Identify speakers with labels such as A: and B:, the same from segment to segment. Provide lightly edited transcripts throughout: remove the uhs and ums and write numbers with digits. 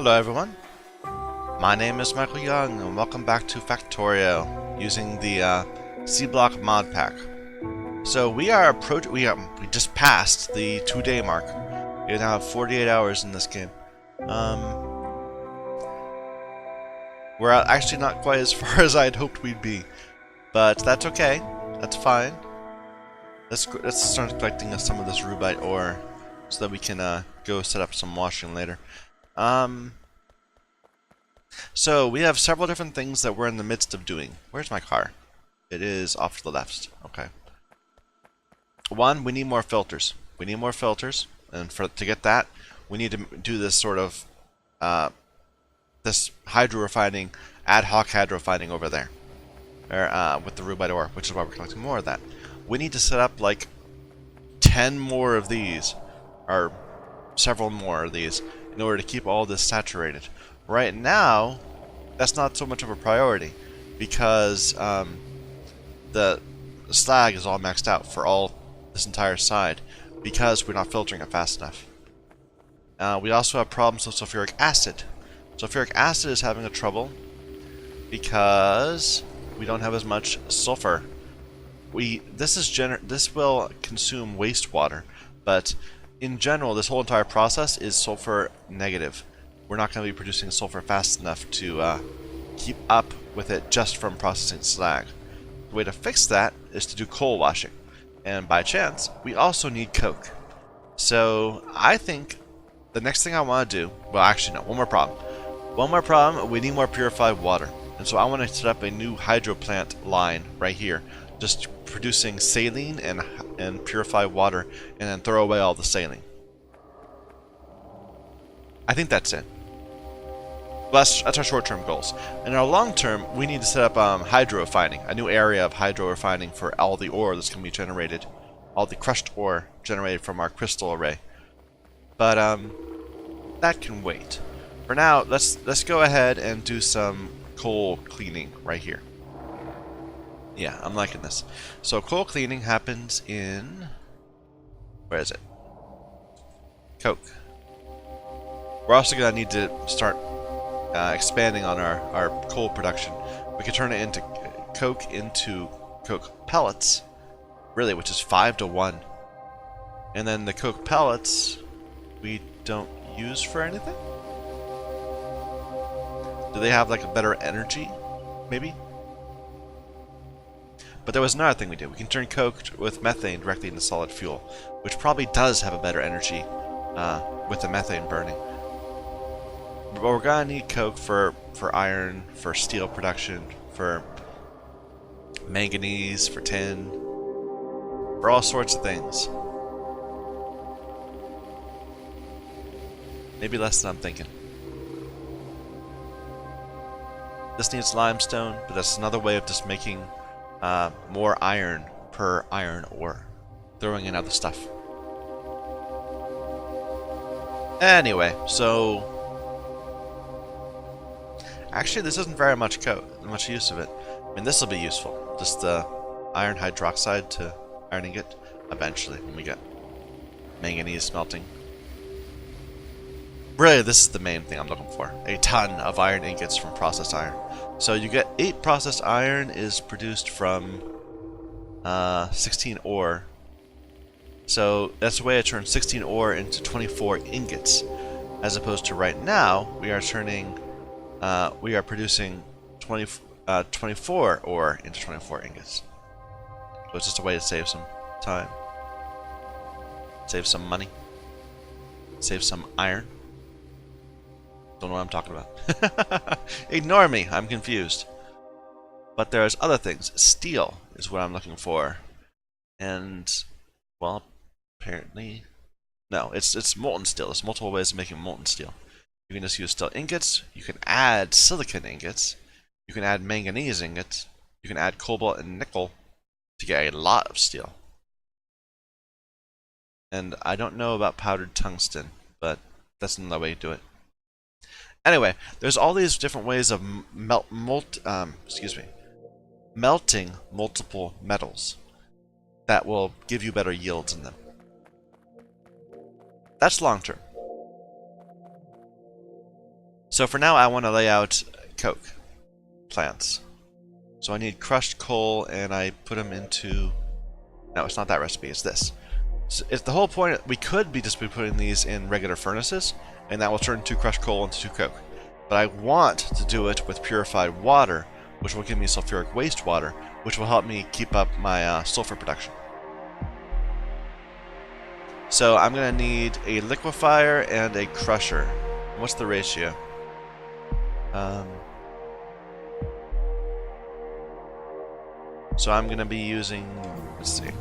A: Hello everyone, my name is Michael Young and welcome back to Factorio using the Sea Block Modpack. So we just passed the 2-day mark. We now have 48 hours in this game. We're actually not quite as far as I'd hoped we'd be, but that's okay. That's fine. Let's start collecting some of this rubite ore so that we can go set up some washing later. So we have several different things that we're in the midst of doing. Where's my car? It is off to the left. Okay. One, we need more filters. We need more filters, and to get that, we need to do this sort of this hydro refining, ad hoc hydro refining over there, with the rubite ore, which is why we're collecting more of that. We need to set up like 10 more of these, or several more of these, in order to keep all this saturated. Right now, that's not so much of a priority because the slag is all maxed out for all this entire side because we're not filtering it fast enough. We also have problems with sulfuric acid. Sulfuric acid is having a trouble because we don't have as much sulfur. This will consume wastewater, but in general, this whole entire process is sulfur negative. We're not going to be producing sulfur fast enough to keep up with it just from processing slag. The way to fix that is to do coal washing. And by chance, we also need coke. So I think the next thing I want to do, well actually no, one more problem. One more problem, we need more purified water. And so I want to set up a new hydro plant line right here, just producing saline and purified water, and then throw away all the saline. I think that's it. That's our short-term goals. In our long-term, we need to set up hydro refining, a new area of hydro refining for all the ore that's going to be generated, all the crushed ore generated from our crystal array. But that can wait. For now, let's go ahead and do some coal cleaning right here. Yeah, I'm liking this. So coal cleaning happens in, where is it? Coke. We're also going to need to start expanding on our coal production. We could turn it into coke pellets, really, which is 5 to 1. And then the coke pellets we don't use for anything? Do they have like a better energy? Maybe? But there was another thing we did. We can turn coke with methane directly into solid fuel, which probably does have a better energy with the methane burning. But we're gonna need coke for iron, for steel production, for manganese, for tin, for all sorts of things. Maybe less than I'm thinking. This needs limestone, but that's another way of just making more iron per iron ore, throwing in other stuff. Anyway, so actually, this isn't very much use of it. I mean, this will be useful. Just the iron hydroxide to iron ingot eventually when we get manganese smelting. Really, this is the main thing I'm looking for. A ton of iron ingots from processed iron. So you get 8 processed iron is produced from 16 ore. So that's a way to turn 16 ore into 24 ingots. As opposed to right now, we are producing 24 ore into 24 ingots. So it's just a way to save some time. Save some money. Save some iron. Don't know what I'm talking about. Ignore me, I'm confused. But there's other things. Steel is what I'm looking for. And, well, apparently... No, it's molten steel. There's multiple ways of making molten steel. You can just use steel ingots. You can add silicon ingots. You can add manganese ingots. You can add cobalt and nickel to get a lot of steel. And I don't know about powdered tungsten, but that's another way to do it. Anyway, there's all these different ways of melting multiple metals that will give you better yields in them. That's long term. So for now, I want to lay out coke plants. So I need crushed coal, and I put them into... No, it's not that recipe, it's this. So it's the whole point. We could be just putting these in regular furnaces, and that will turn 2 crushed coal into 2 coke. But I want to do it with purified water, which will give me sulfuric wastewater, which will help me keep up my sulfur production. So I'm going to need a liquefier and a crusher. What's the ratio? So I'm going to be using... Let's see.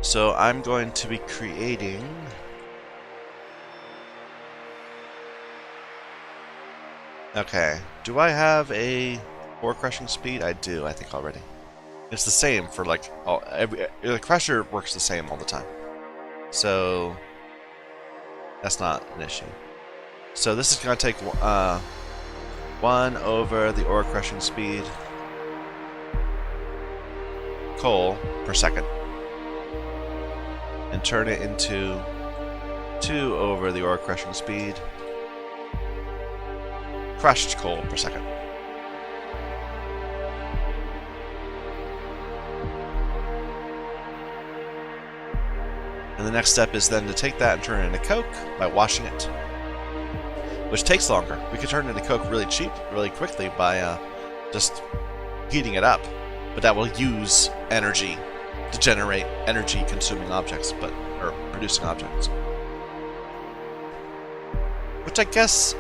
A: So I'm going to be creating... Okay, do I have a ore crushing speed? I do, I think already. It's the same for like the crusher works the same all the time. So that's not an issue. So this is going to take 1 over the ore crushing speed coal per second and turn it into 2 over the ore crushing speed crushed coal per second. And the next step is then to take that and turn it into coke by washing it, which takes longer. We could turn it into coke really cheap, really quickly by just heating it up, but that will use energy to generate energy-consuming objects, or producing objects, which I guess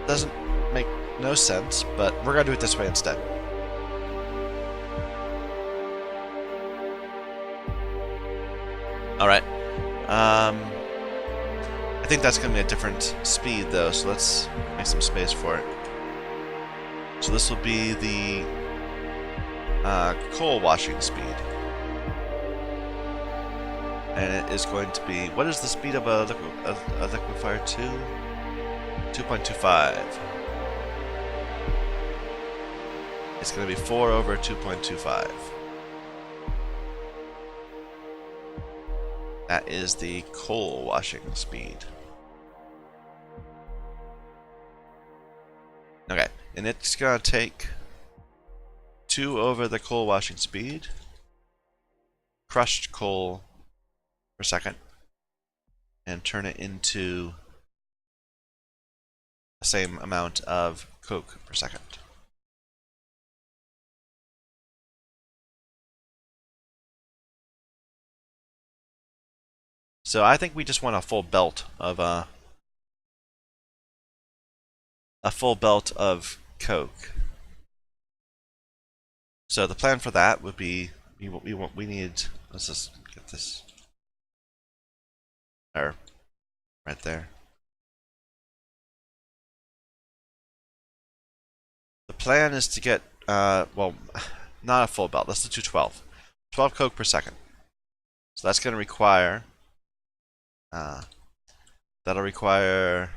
A: doesn't make no sense, but we're gonna do it this way instead. All right. I think that's gonna be a different speed though, so let's make some space for it. So this will be the coal washing speed, and it is going to be, what is the speed of a liquefier? 2.25. It's going to be 4 over 2.25. That is the coal washing speed. Okay, and it's going to take 2 over the coal washing speed, crushed coal per second, and turn it into the same amount of coke per second. So I think we just want a full belt of coke. So the plan for that would be we need, let's just get this there, right there. The plan is to get well, not a full belt. Let's do 12 coke per second. So that's going to require that'll require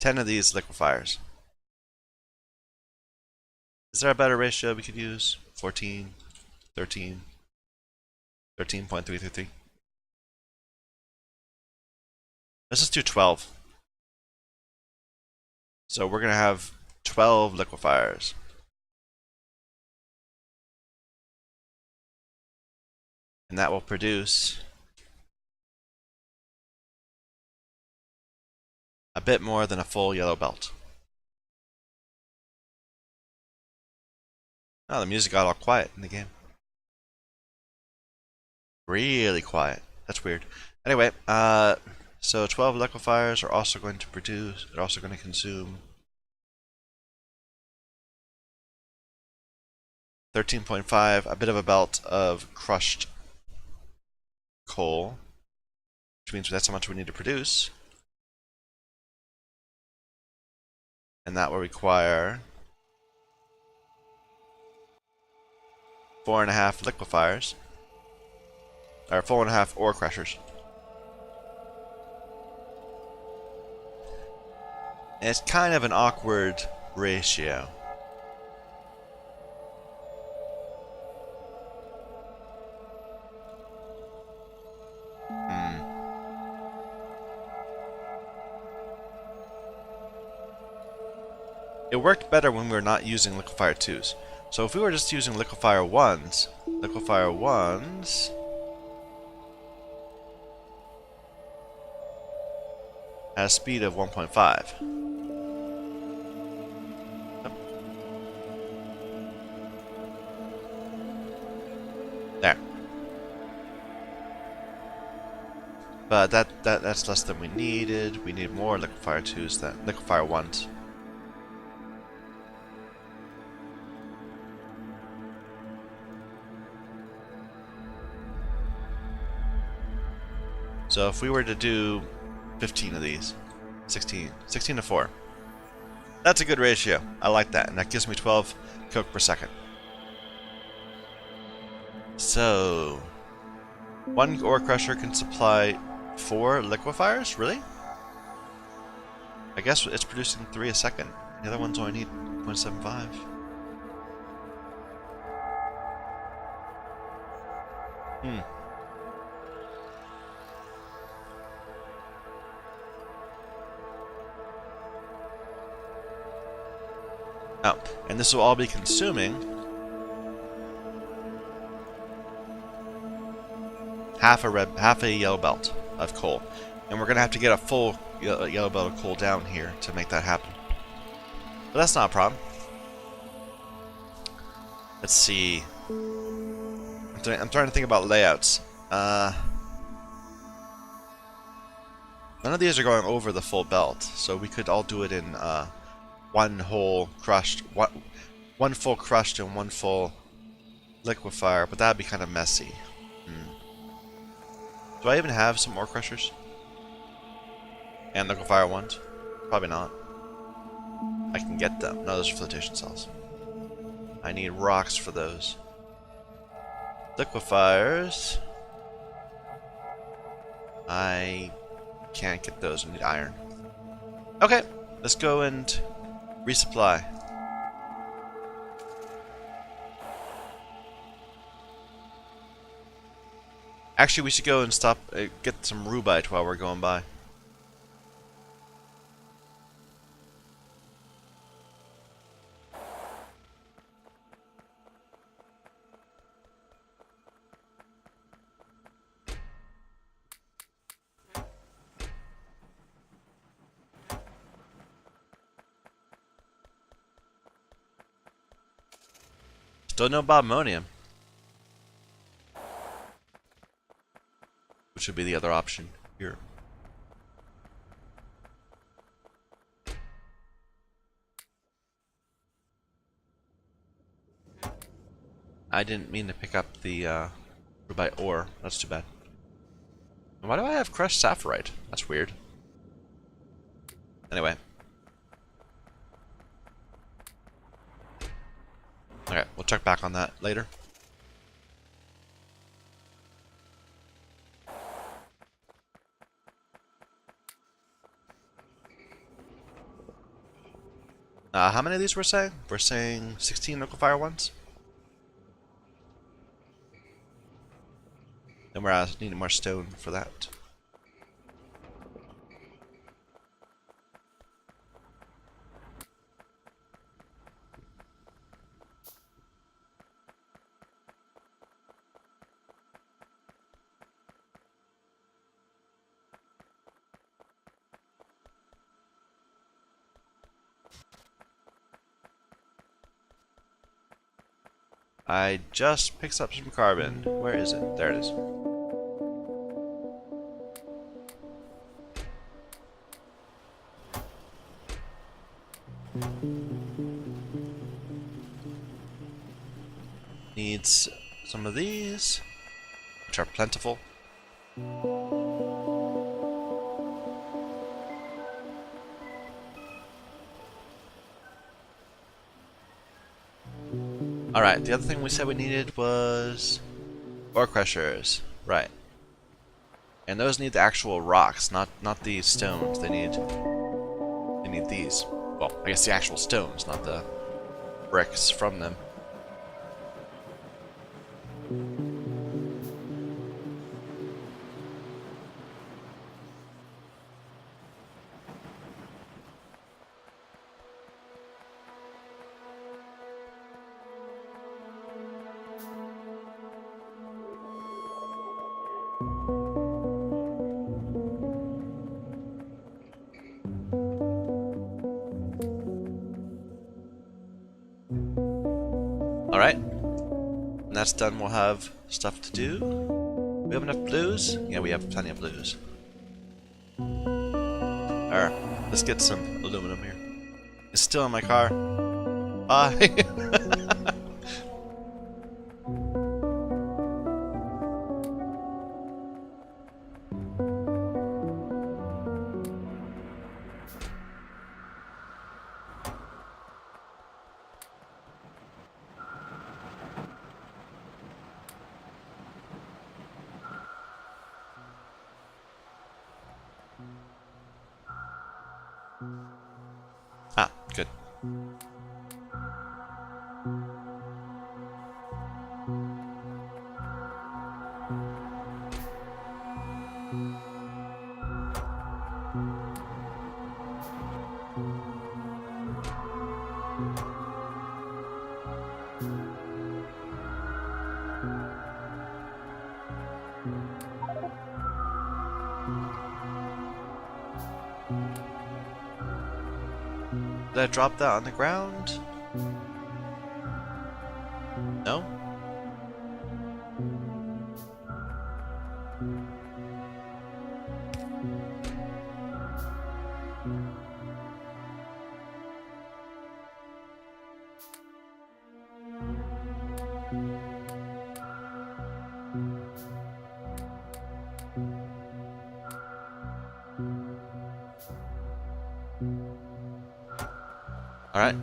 A: 10 of these liquefiers. Is there a better ratio we could use? 14, 13, 13.333. Let's just do 12. So we're going to have 12 liquefiers. And that will produce a bit more than a full yellow belt. Oh, the music got all quiet in the game. Really quiet. That's weird. Anyway, so 12 liquefiers are also going to produce, they're also going to consume 13.5, a bit of a belt of crushed coal, which means that's how much we need to produce. And that will require 4.5 liquefiers, or 4.5 ore crushers. And it's kind of an awkward ratio. It worked better when we were not using liquefier 2s. So if we were just using liquefier 1s at a speed of 1.5. There. But that's less than we needed. We need more liquefier 2s than liquefier 1s. So if we were to do 15 of these, 16 to 4. That's a good ratio. I like that, and that gives me 12 coke per second. So, one ore crusher can supply 4 liquefiers? Really? I guess it's producing 3 a second. The other ones only need 0.75. Oh, and this will all be consuming half a yellow belt of coal, and we're gonna have to get a full yellow belt of coal down here to make that happen. But that's not a problem. Let's see. I'm trying to think about layouts. None of these are going over the full belt, so we could all do it in one full crushed and one full liquefier, but that'd be kind of messy. Do I even have some ore crushers? And liquefier ones? Probably not. I can get them. No, those are flotation cells. I need rocks for those. Liquefiers. I can't get those. I need iron. Okay, let's go and resupply. Actually, we should go and stop, get some rubite while we're going by. Still no bobmonium, which would be the other option here. I didn't mean to pick up the rubite ore. That's too bad. And why do I have crushed sapphirite? That's weird. Anyway. Okay, we'll check back on that later. How many of these we're saying? We're saying 16 liquefier ones? And we're needing more stone for that. I just picked up some carbon. Where is it? There it is. Needs some of these, which are plentiful. Alright, the other thing we said we needed was ore crushers. Right. And those need the actual rocks, not the stones. They need these. Well, I guess the actual stones, not the bricks from them. Alright. When that's done, we'll have stuff to do. We have enough blues? Yeah, we have plenty of blues. Alright, let's get some aluminum here. It's still in my car. Bye! Ah, good. Did I drop that on the ground? No? Alright.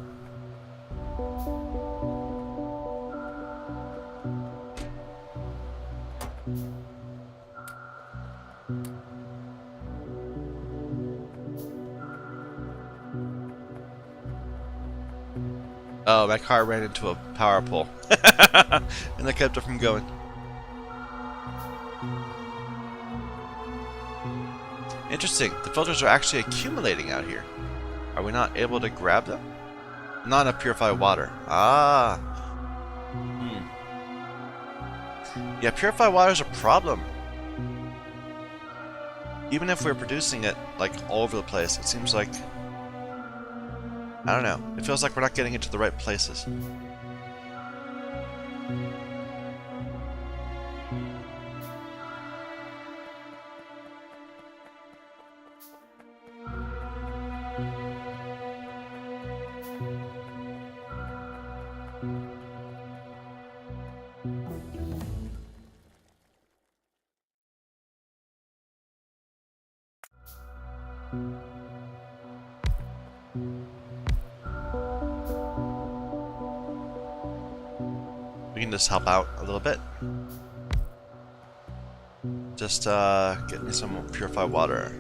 A: Oh, my car ran into a power pole. And that kept it from going. Interesting. The filters are actually accumulating out here. Are we not able to grab them? Not enough purified water. Ah. Yeah, purified water is a problem. Even if we're producing it, like, all over the place, it seems like... I don't know. It feels like we're not getting it to the right places. We can just help out a little bit. Just get me some purified water.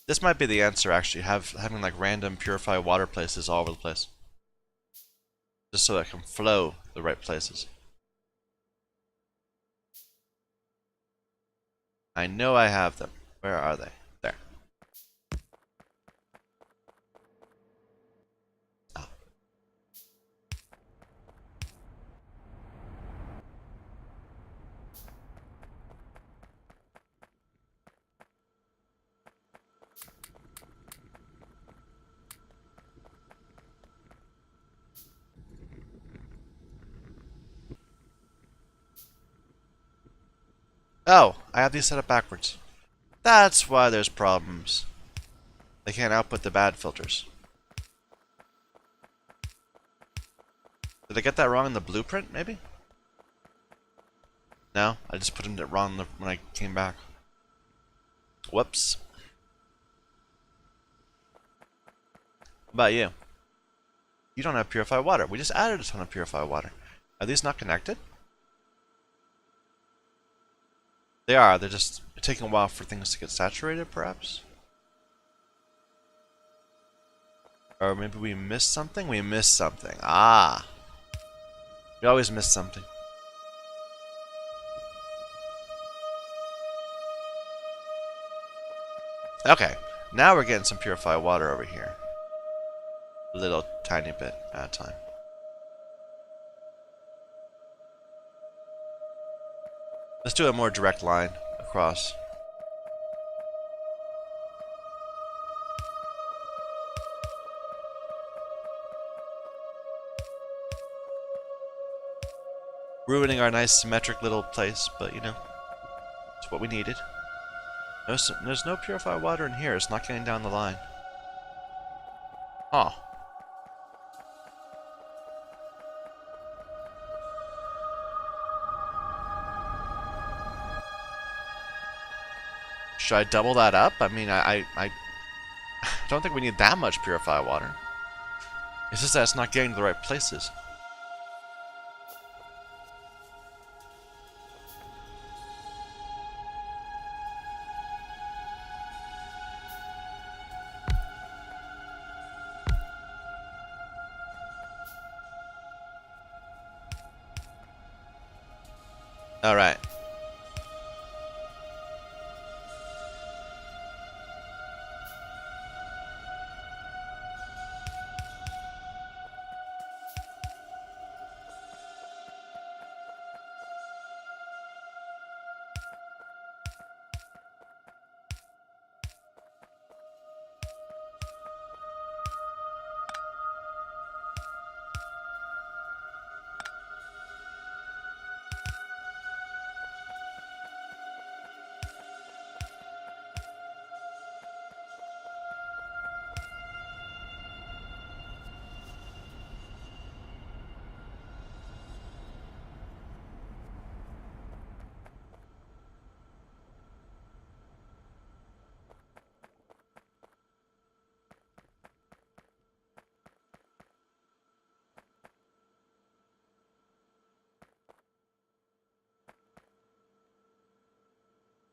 A: This might be the answer, actually, having like random purified water places all over the place. Just so that it can flow the right places. I know I have them. Where are they? There. Oh. Oh, I have these set up backwards. That's why there's problems. They can't output the bad filters. Did I get that wrong in the blueprint, maybe? No, I just put it wrong when I came back. Whoops. What about you? You don't have purified water. We just added a ton of purified water. Are these not connected? They are. They're just taking a while for things to get saturated, perhaps? Or maybe we missed something? We missed something. Ah! We always miss something. Okay. Now we're getting some purified water over here. A little tiny bit at a time. Let's do a more direct line across. Ruining our nice symmetric little place, but you know, it's what we needed. There's no purified water in here. It's not getting down the line. Oh. Should I double that up? I mean, I don't think we need that much purified water. It's just that it's not getting to the right places. Alright.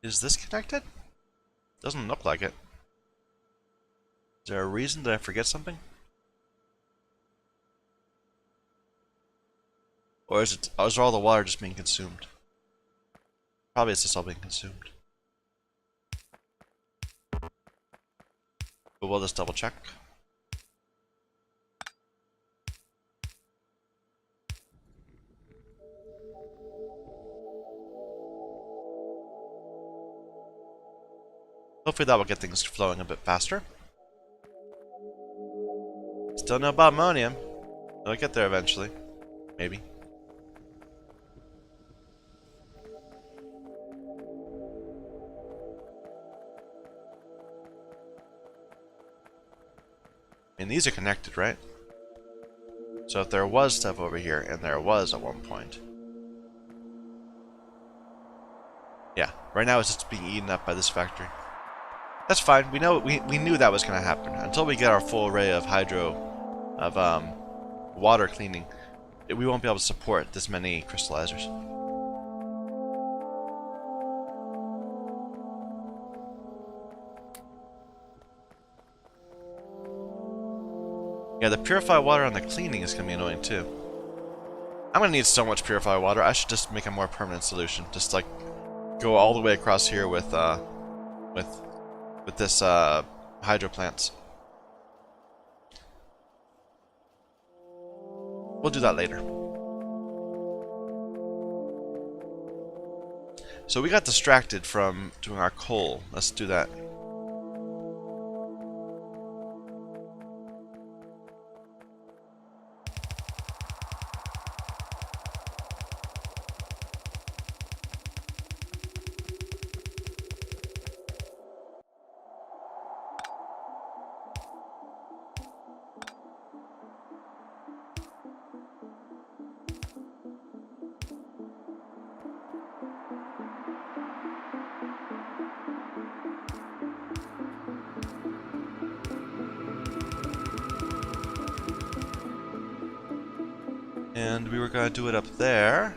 A: Is this connected? Doesn't look like it. Is there a reason? Did I forget something? Or is all the water just being consumed? Probably it's just all being consumed. But we'll just double check. Hopefully that will get things flowing a bit faster. Still know about ammonium. I'll get there eventually. Maybe. And these are connected, right? So if there was stuff over here, and there was at one point. Yeah, right now it's just being eaten up by this factory. That's fine. We know we knew that was going to happen until we get our full array of water cleaning. We won't be able to support this many crystallizers. Yeah, the purified water on the cleaning is going to be annoying too. I'm going to need so much purified water. I should just make a more permanent solution. Just like go all the way across here with this hydro plants. We'll do that later. So we got distracted from doing our coal. Let's do that. And we were going to do it up there.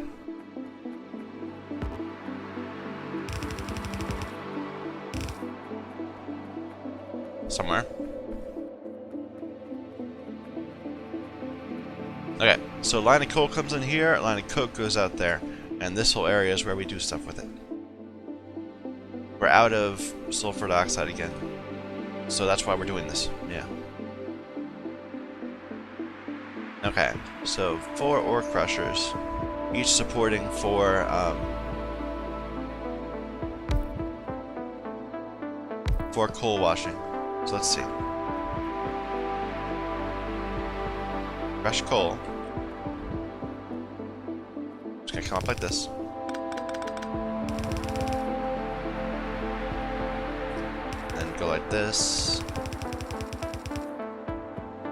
A: Okay, so line of coal comes in here, line of coke goes out there, and this whole area is where we do stuff with it. We're out of sulfur dioxide again, so that's why we're doing this. Yeah. Okay, so 4 ore crushers, each supporting 4 coal washing. So let's see. Crush coal. It's gonna come up like this. Then go like this.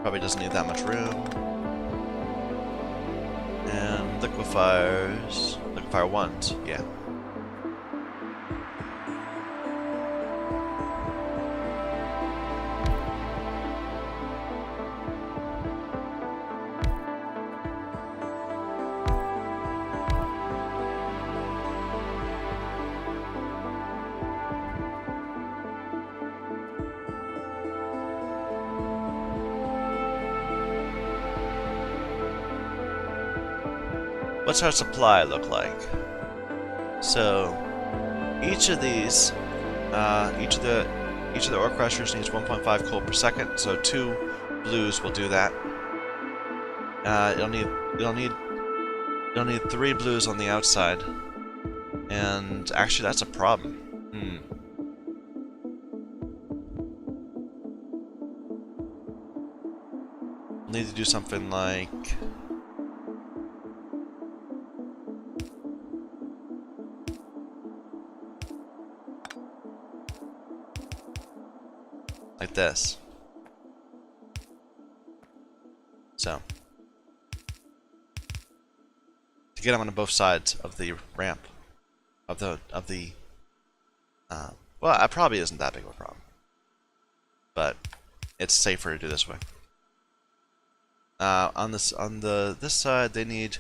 A: Probably doesn't need that much room. And liquefiers. Liquefier 1s, yeah. What's our supply look like? So each of these, each of the ore crushers needs 1.5 coal per second. So 2 blues will do that. You'll need 3 blues on the outside, and actually that's a problem. We'll need to do something like. Like this. So to get them on both sides of the ramp well, it probably isn't that big of a problem, but it's safer to do this way. On this side they need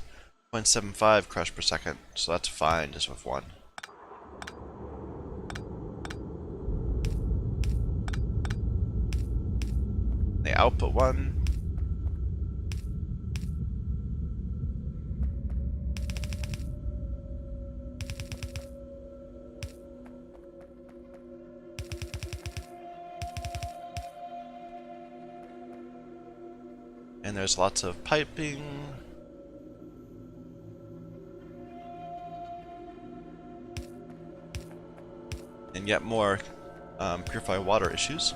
A: 0.75 crush per second, so that's fine just with 1. They output 1. And there's lots of piping. And yet more purified water issues.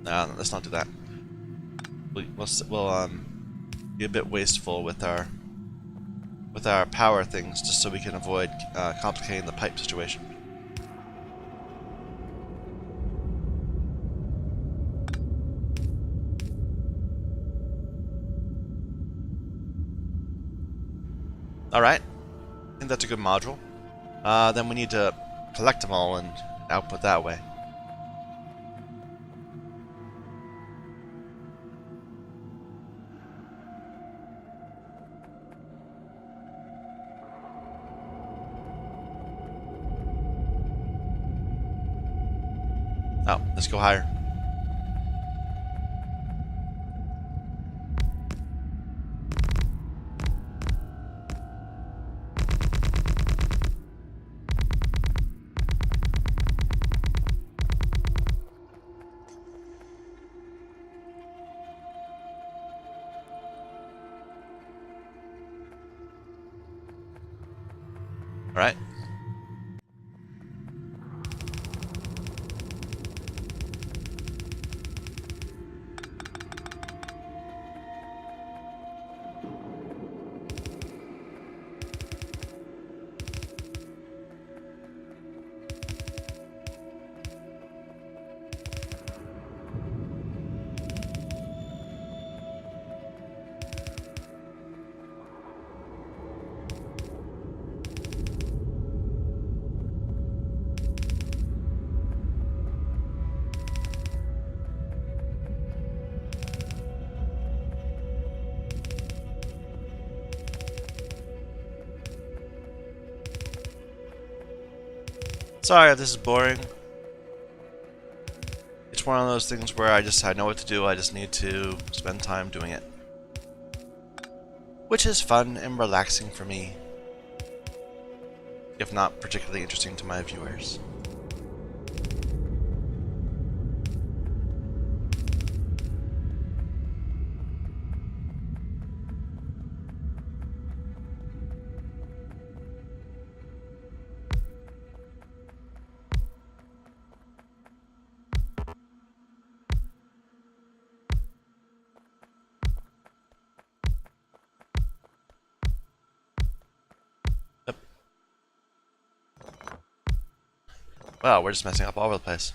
A: No, let's not do that. We'll be a bit wasteful with our power things, just so we can avoid complicating the pipe situation. All right, I think that's a good module. Then we need to collect them all and output that way. Oh, let's go higher. All right. Sorry if this is boring. It's one of those things where I know what to do, I just need to spend time doing it. Which is fun and relaxing for me, if not particularly interesting to my viewers. Yep. Wow, we're just messing up all over the place.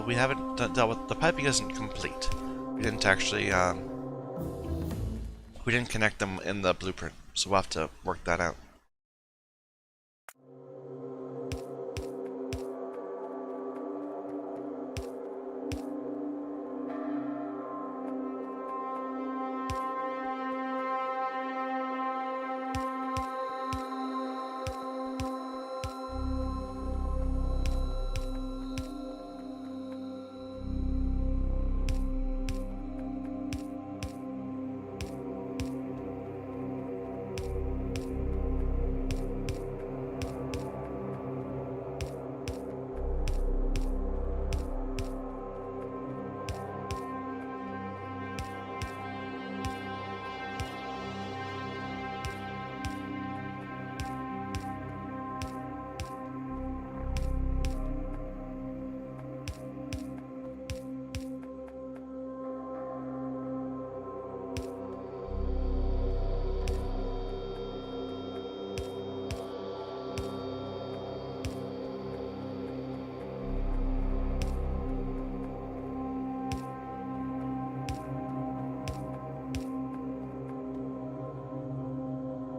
A: We haven't dealt with the piping isn't complete. We didn't actually we didn't connect them in the blueprint, so we'll have to work that out.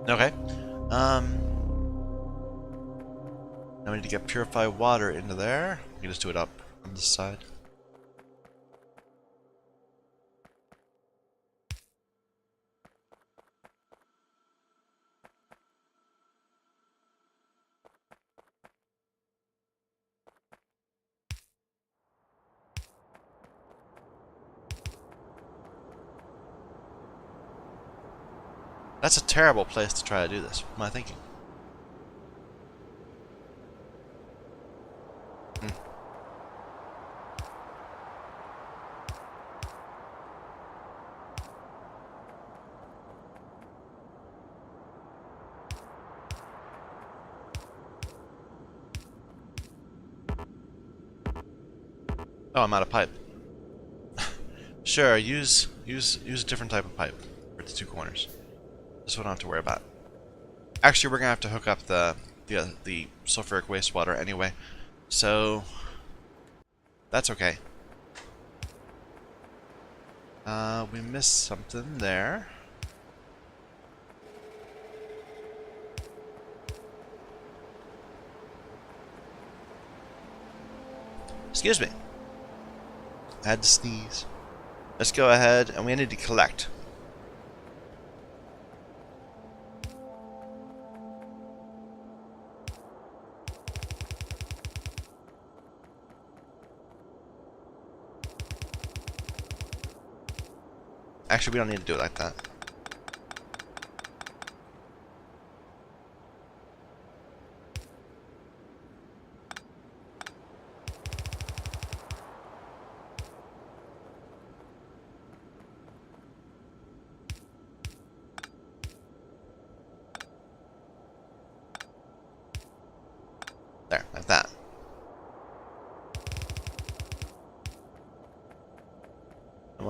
A: Okay. Now we need to get purified water into there. We can just do it up on this side. That's a terrible place to try to do this. What am I thinking? Oh, I'm out of pipe. Sure, use a different type of pipe for the two corners. This one I don't have to worry about. Actually, we're gonna have to hook up the sulfuric wastewater anyway, so that's okay. We missed something there. Excuse me. I had to sneeze. Let's go ahead and we need to collect. Actually, we don't need to do it like that.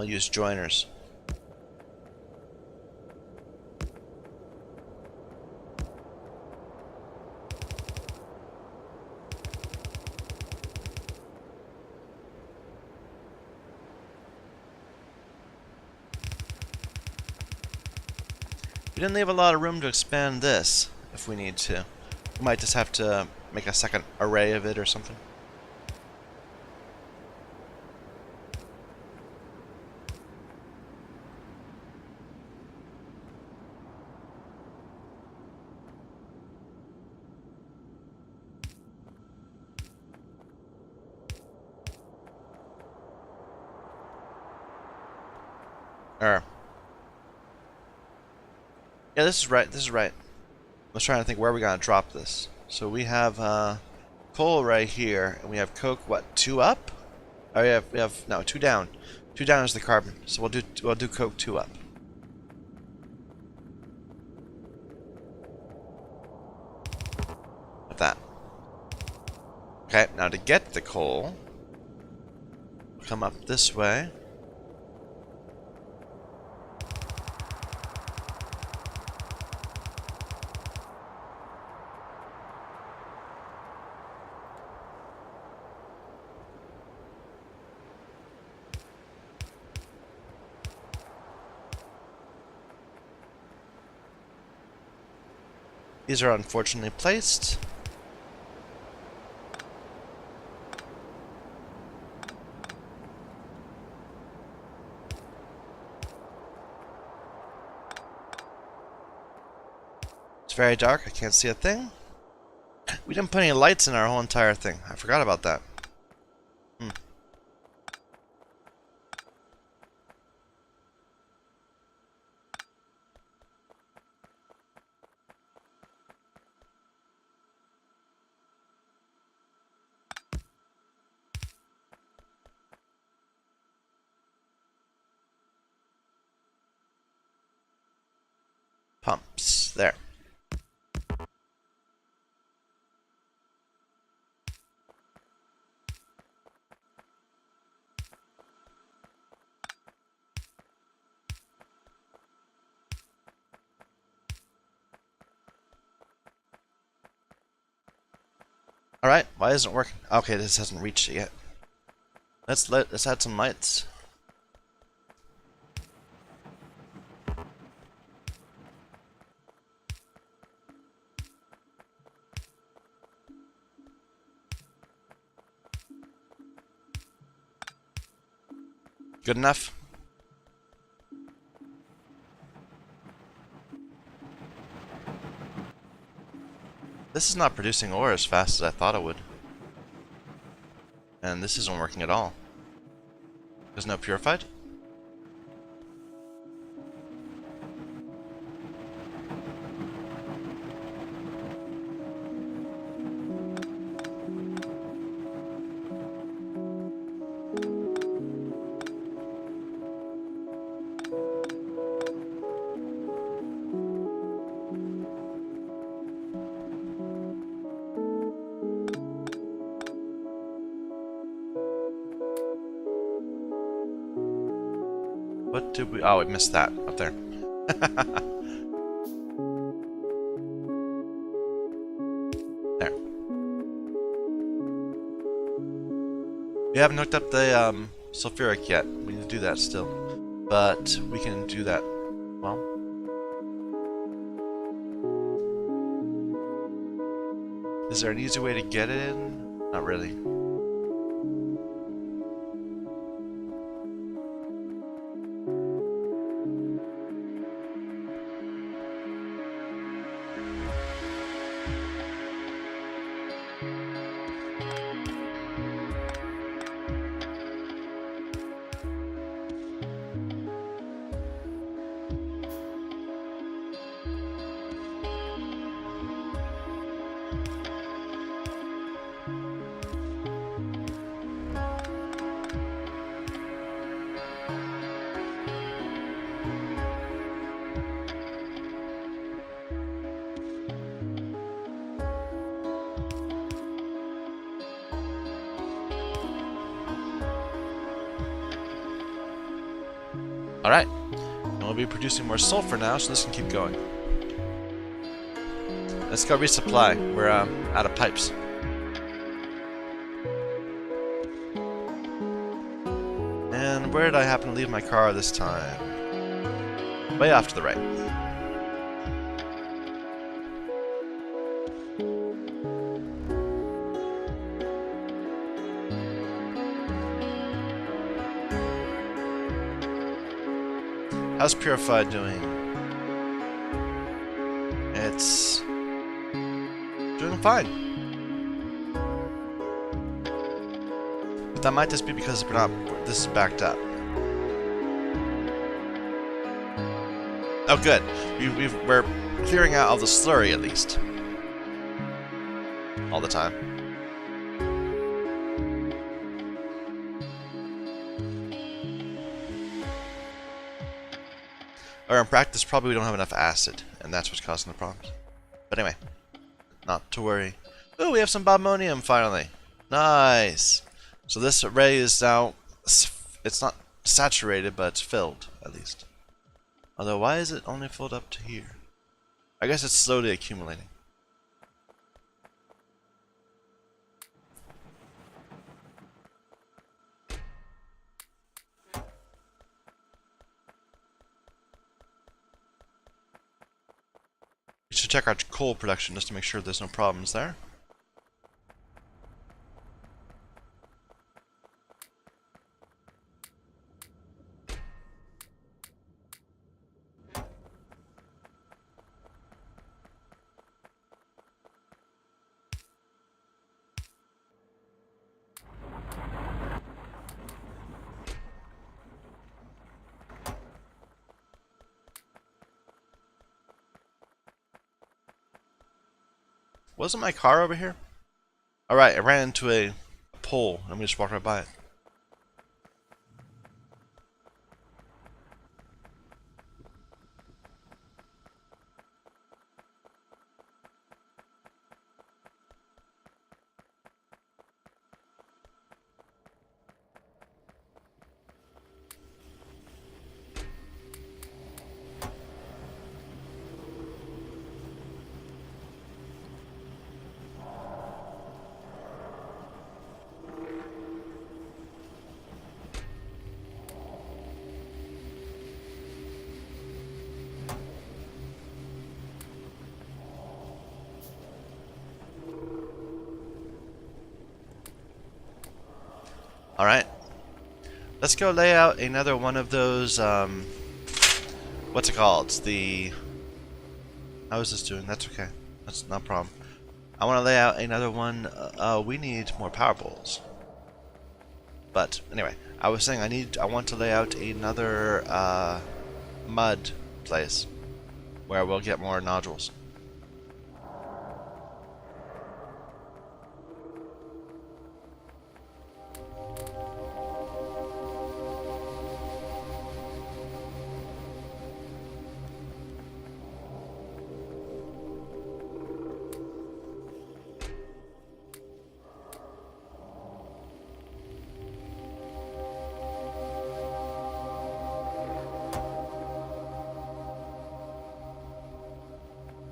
A: we'll use joiners. We didn't leave a lot of room to expand this if we need to. We might just have to make a second array of it or something. Yeah, this is right. This is right. I was trying to think where we're gonna drop this. So we have coal right here, and we have coke. What, 2 up? Oh, we have no 2 down. 2 down is the carbon. So we'll do coke 2 up. Like that. Okay. Now to get the coal, come up this way. These are unfortunately placed. It's very dark, I can't see a thing. We didn't put any lights in our whole entire thing. I forgot about that. Pumps. There. Alright, why isn't it working? Okay, this hasn't reached it yet. Let's add some lights. Good enough? This is not producing ore as fast as I thought it would. And this isn't working at all. There's no purified? What did we... Oh, we missed that up there. There. We haven't hooked up the sulfuric yet. We need to do that still. But we can do that. Well. Is there an easy way to get it in? Not really. Alright. And we'll be producing more sulfur now, so this can keep going. Let's go resupply. We're out of pipes. And where did I happen to leave my car this time? Way off to the right. How's Purified doing? It's doing fine. But that might just be because this is backed up. Oh good. We're clearing out all the slurry at least. All the time. Or in practice, probably we don't have enough acid, and that's what's causing the problems. But anyway, not to worry. Oh, we have some bobmonium finally. Nice. So this array is now, it's not saturated, but it's filled, at least. Although, why is it only filled up to here? I guess it's slowly accumulating. We should check our coal production just to make sure there's no problems there. Wasn't my car over here? Alright, I ran into a pole and we just walked right by it. Alright. Let's go lay out another one of those, what's it called? How is this doing? That's okay. That's not a problem. I want to lay out another one. We need more power poles. But, anyway, I was saying I want to lay out another, mud place where we'll get more nodules.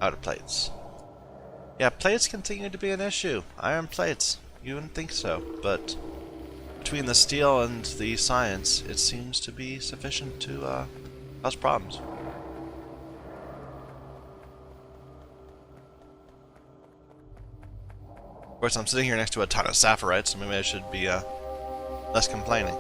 A: Out of plates. Yeah, plates continue to be an issue. Iron plates. You wouldn't think so, but between the steel and the science, it seems to be sufficient to cause problems. Of course, I'm sitting here next to a ton of sapphirites, so maybe I should be less complaining.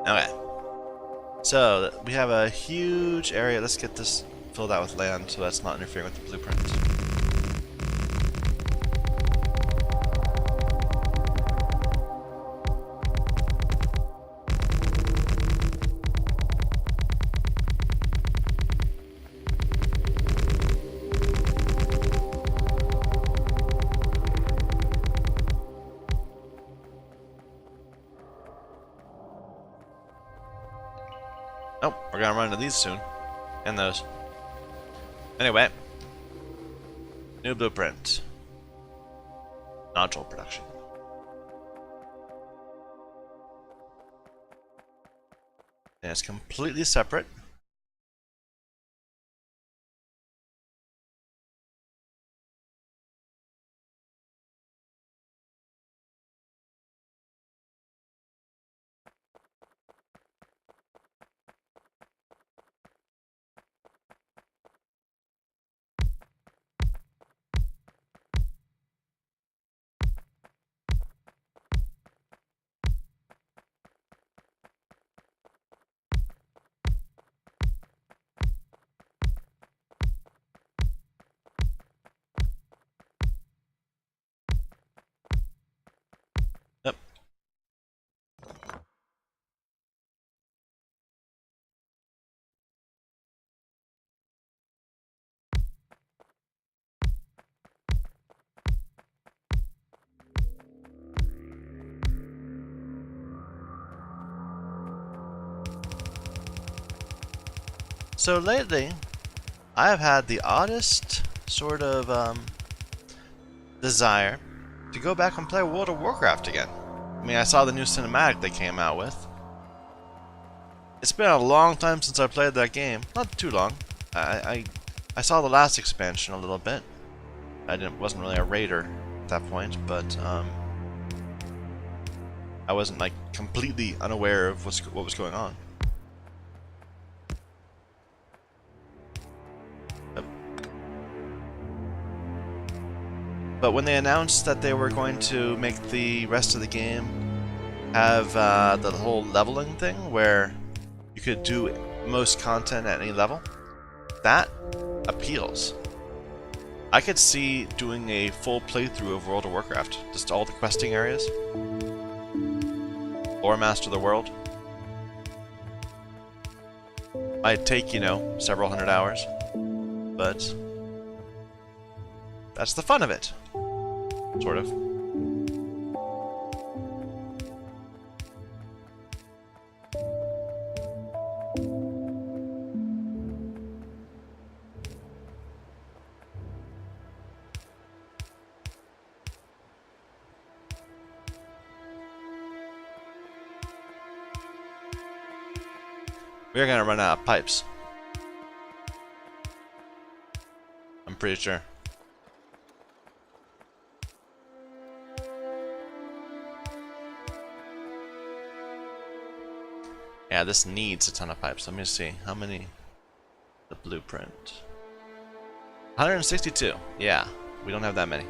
A: Okay. So we have a huge area. Let's get this filled out with land so that's not interfering with the blueprint. Oh, we're gonna run into these soon. And those. Anyway. New blueprint. Nodule production. And it's completely separate. Yep. So lately, I have had the oddest sort of desire to go back and play World of Warcraft again. I mean, I saw the new cinematic they came out with. It's been a long time since I played that game. Not too long. I saw the last expansion a little bit. Wasn't really a raider at that point, but I wasn't like completely unaware of what was going on. But when they announced that they were going to make the rest of the game have the whole leveling thing, where you could do most content at any level, that appeals. I could see doing a full playthrough of World of Warcraft, just all the questing areas, Lore Master the world. Might take, you know, several hundred hours, but that's the fun of it, sort of. We're gonna run out of pipes. I'm pretty sure. Yeah, this needs a ton of pipes. Let me see. How many? The blueprint. 162. Yeah, we don't have that many.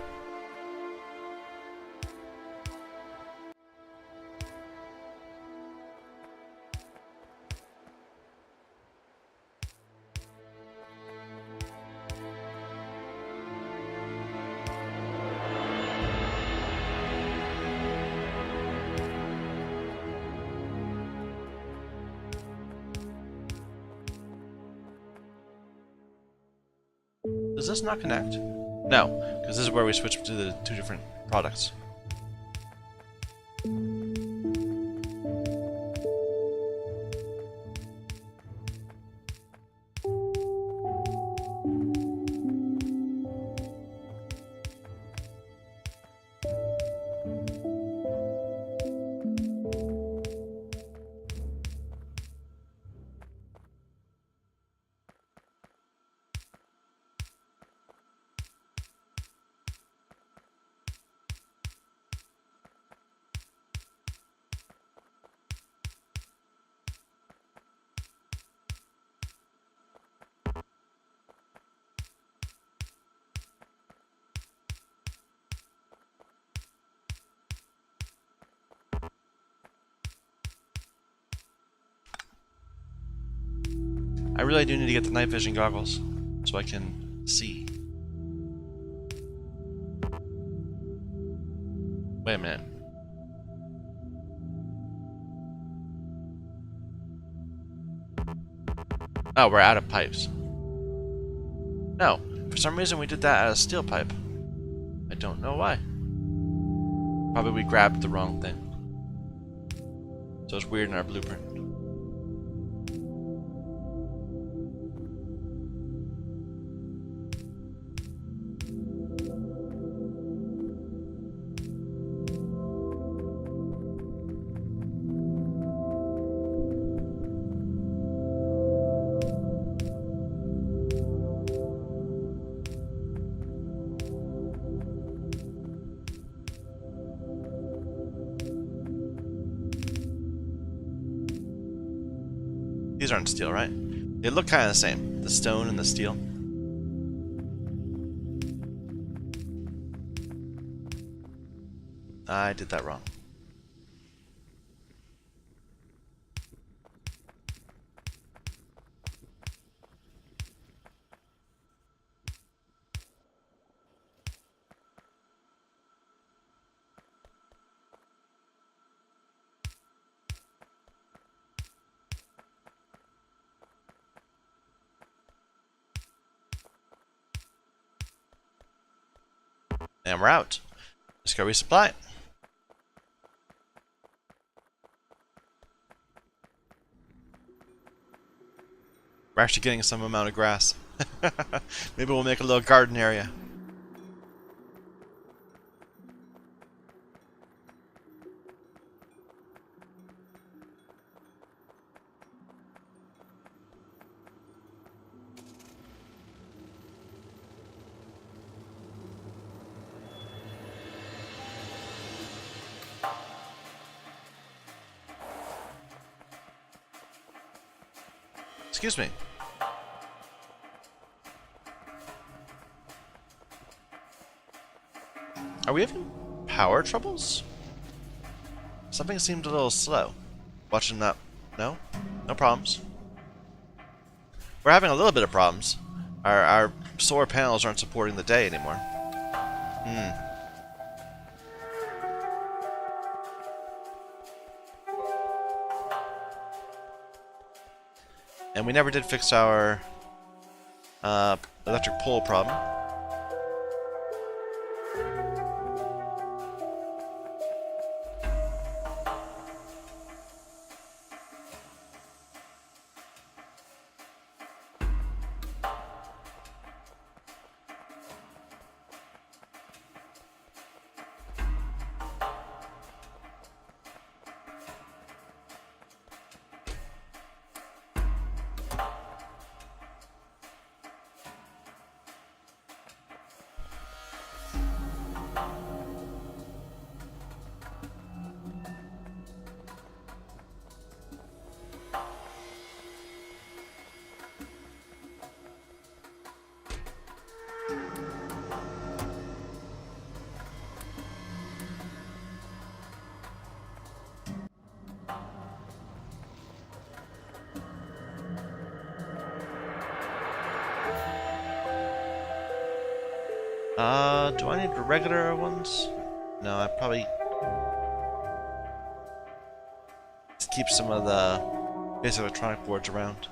A: Does this not connect? No, because this is where we switch to the two different products. I really do need to get the night vision goggles so I can see. Wait a minute. Oh, we're out of pipes. No, for some reason we did that out of steel pipe. I don't know why. Probably we grabbed the wrong thing. So it's weird in our blueprint. These aren't steel, right? They look kind of the same. The stone and the steel. I did that wrong. And we're out. Let's go resupply. We're actually getting some amount of grass. Maybe we'll make a little garden area. Excuse me. Are we having power troubles? Something seemed a little slow. Watching that. No? No problems. We're having a little bit of problems. Our solar panels aren't supporting the day anymore. And we never did fix our electric pole problem. Do I need the regular ones? No, I probably just keep some of the basic electronic boards around.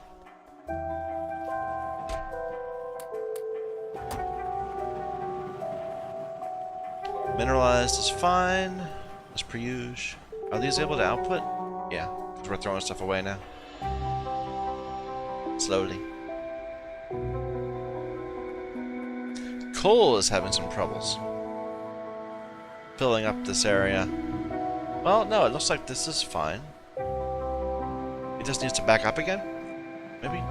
A: Mineralized is fine, as per usual. Are these able to output? Yeah, because we're throwing stuff away now. Slowly. Coal is having some troubles filling up this area. Well, no, it looks like this is fine. It just needs to back up again? Maybe?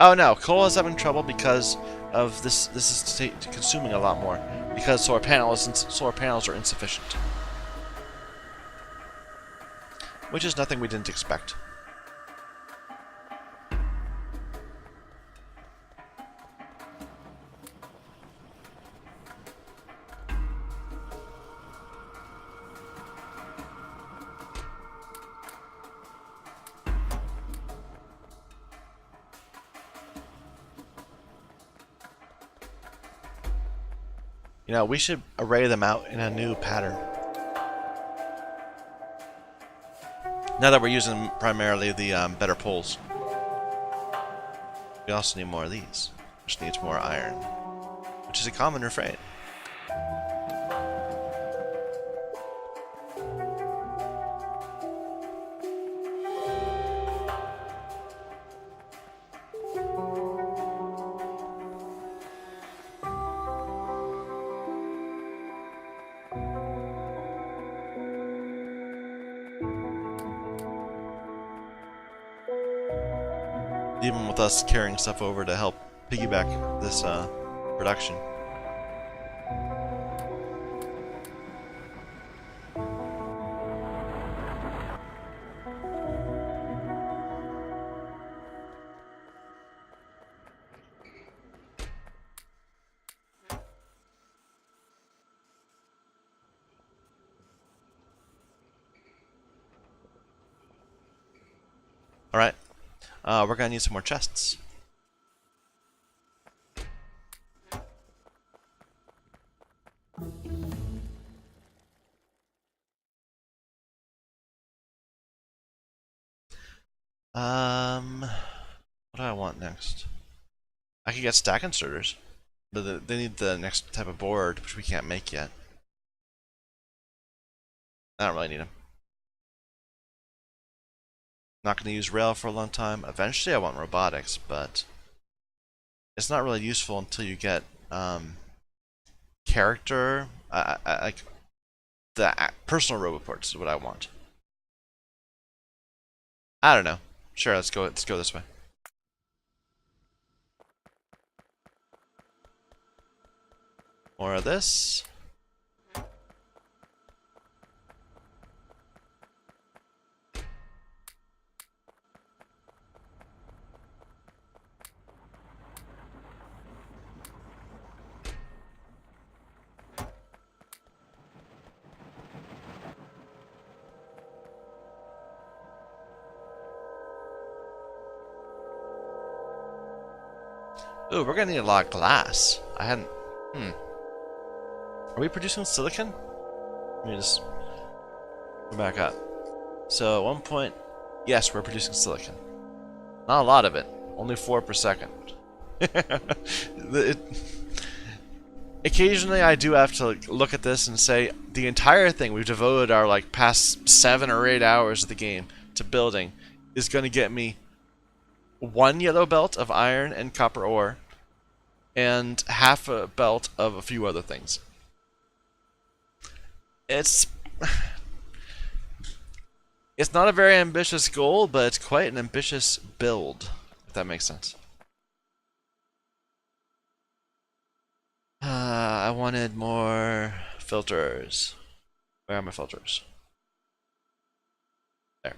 A: Oh no, coal is having trouble because of this. This is consuming a lot more because solar panels are insufficient, which is nothing we didn't expect. You know, we should array them out in a new pattern. Now that we're using primarily the better poles. We also need more of these, which needs more iron, which is a common refrain. Even with us carrying stuff over to help piggyback this production. Alright, we're gonna need some more chests. What do I want next? I could get stack inserters, but they need the next type of board, which we can't make yet. I don't really need them. Not going to use rail for a long time. Eventually I want robotics, but it's not really useful until you get character, like the personal roboports is what I want. I don't know. Sure, let's go this way. More of this. Ooh, we're gonna need a lot of glass. I hadn't. Are we producing silicon? Let me just go back up. So at one point, yes, we're producing silicon. Not a lot of it. Only 4 per second. Occasionally, I do have to look at this and say the entire thing we've devoted our like past 7 or 8 hours of the game to building is going to get me 1 yellow belt of iron and copper ore, and half a belt of a few other things. It's not a very ambitious goal, but it's quite an ambitious build, if that makes sense. I wanted more filters. Where are my filters? There.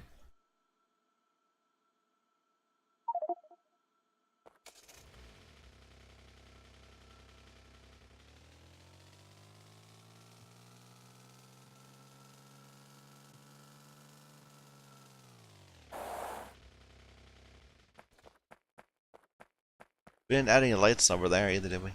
A: We didn't add any lights over there either, did we?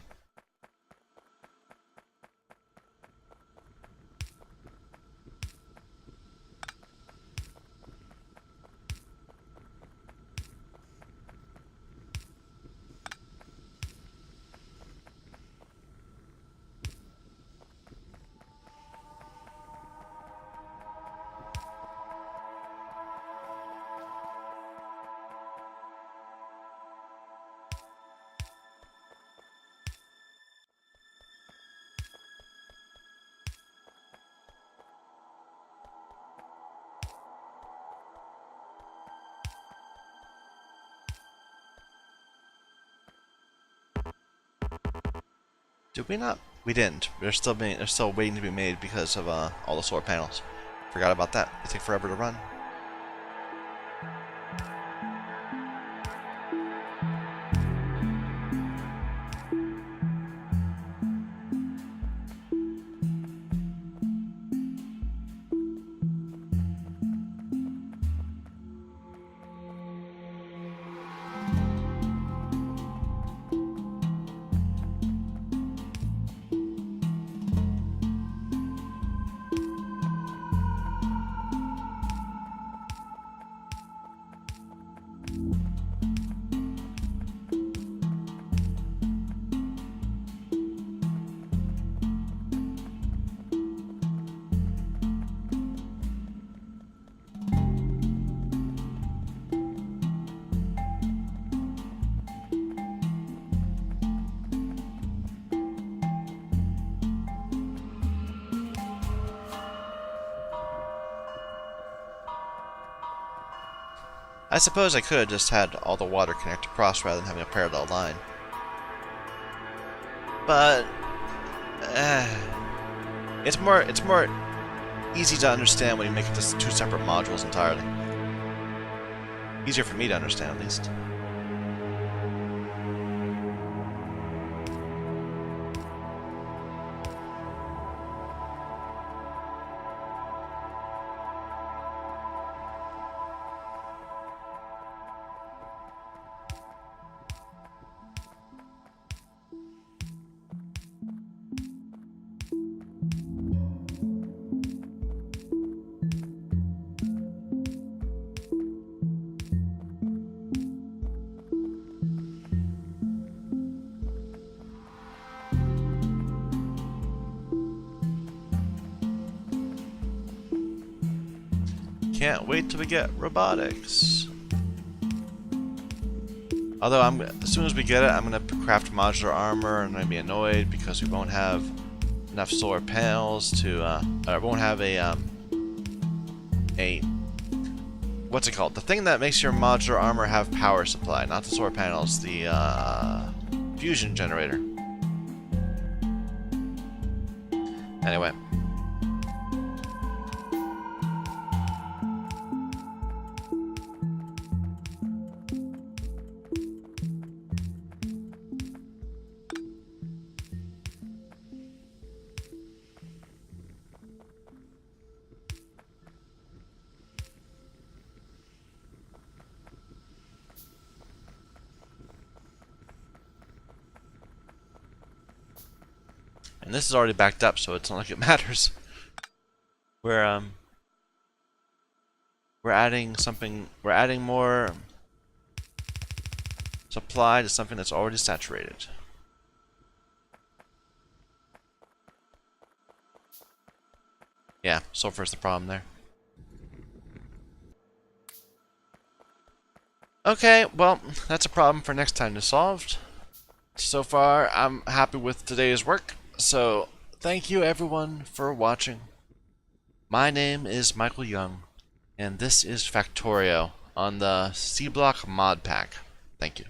A: Did we not? We didn't. They're still waiting to be made because of all the solar panels. Forgot about that. They take forever to run. I suppose I could have just had all the water connect across rather than having a parallel line. But it's more easy to understand when you make it just two separate modules entirely. Easier for me to understand, at least. Can't wait till we get robotics. Although as soon as we get it, I'm gonna craft modular armor, and I'm gonna be annoyed because we won't have enough solar panels to, or won't have a what's it called? The thing that makes your modular armor have power supply, not the solar panels, the fusion generator. Anyway. And this is already backed up, so it's not like it matters. We're adding something. We're adding more supply to something that's already saturated. Yeah, sulfur's the problem there. Okay, well, that's a problem for next time to solve. So far, I'm happy with today's work. So, thank you everyone for watching. My name is Michael Young, and this is Factorio on the Sea Block Modpack. Thank you.